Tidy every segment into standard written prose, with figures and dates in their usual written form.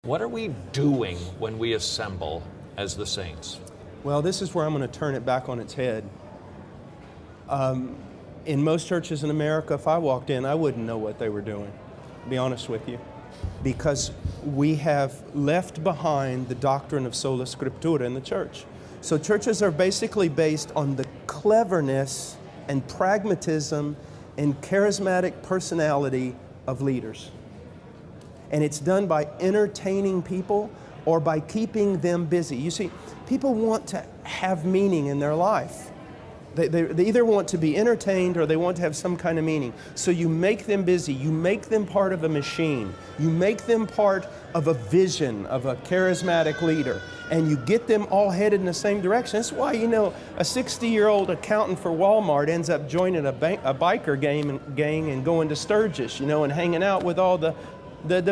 What are we doing when we assemble as the saints? Well, this is where I'm going to turn it back on its head. In most churches in America, if I walked in, I wouldn't know what they were doing, to be honest with you, because we have left behind the doctrine of sola scriptura in the church. So churches are basically based on the cleverness and pragmatism and charismatic personality of leaders. And it's done by entertaining people or by keeping them busy. You see, people want to have meaning in their life. They either want to be entertained or they want to have some kind of meaning. So you make them busy. You make them part of a machine. You make them part of a vision of a charismatic leader. And you get them all headed in the same direction. That's why, you know, a 60-year-old accountant for Walmart ends up joining a biker gang and going to Sturgis, you know, and hanging out with all the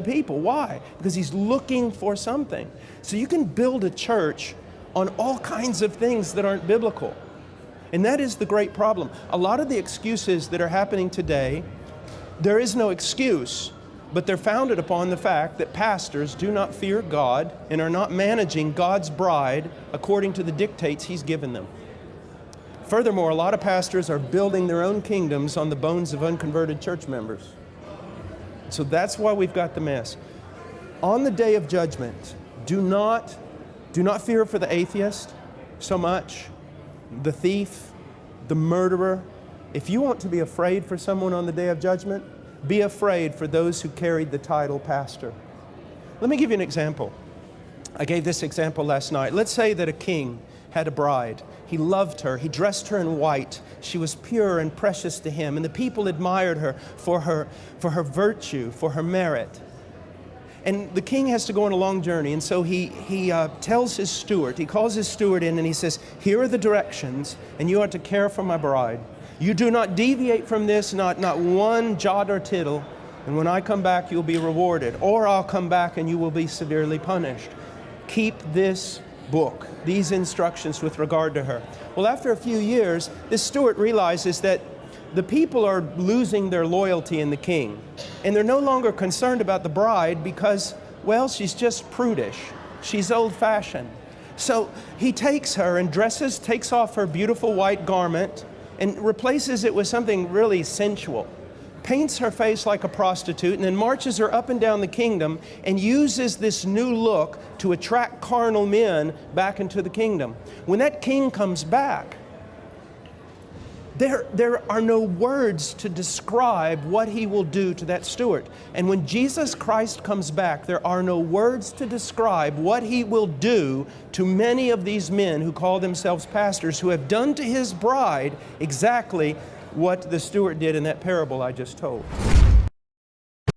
people. Why? Because he's looking for something. So you can build a church on all kinds of things that aren't biblical. And that is the great problem. A lot of the excuses that are happening today, there is no excuse, but they're founded upon the fact that pastors do not fear God and are not managing God's bride according to the dictates He's given them. Furthermore, a lot of pastors are building their own kingdoms on the bones of unconverted church members. So that's why we've got the mess. On the day of judgment, do not fear for the atheist so much, the thief, the murderer. If you want to be afraid for someone on the day of judgment, be afraid for those who carried the title pastor. Let me give you an example. I gave this example last night. Let's say that a king had a bride. He loved her. He dressed her in white. She was pure and precious to him. And the people admired her for her virtue, for her merit. And the king has to go on a long journey. And so he tells his steward, he calls his steward in and he says, here are the directions, and you are to care for my bride. You do not deviate from this, not one jot or tittle. And when I come back, you'll be rewarded. Or I'll come back and you will be severely punished. Keep this book, these instructions with regard to her. Well, after a few years, this steward realizes that the people are losing their loyalty in the king. And they're no longer concerned about the bride because, well, she's just prudish. She's old-fashioned. So he takes her and takes off her beautiful white garment and replaces it with something really sensual. Paints her face like a prostitute and then marches her up and down the kingdom and uses this new look to attract carnal men back into the kingdom. When that king comes back, there are no words to describe what he will do to that steward. And when Jesus Christ comes back, there are no words to describe what he will do to many of these men who call themselves pastors, who have done to his bride exactly what the steward did in that parable I just told.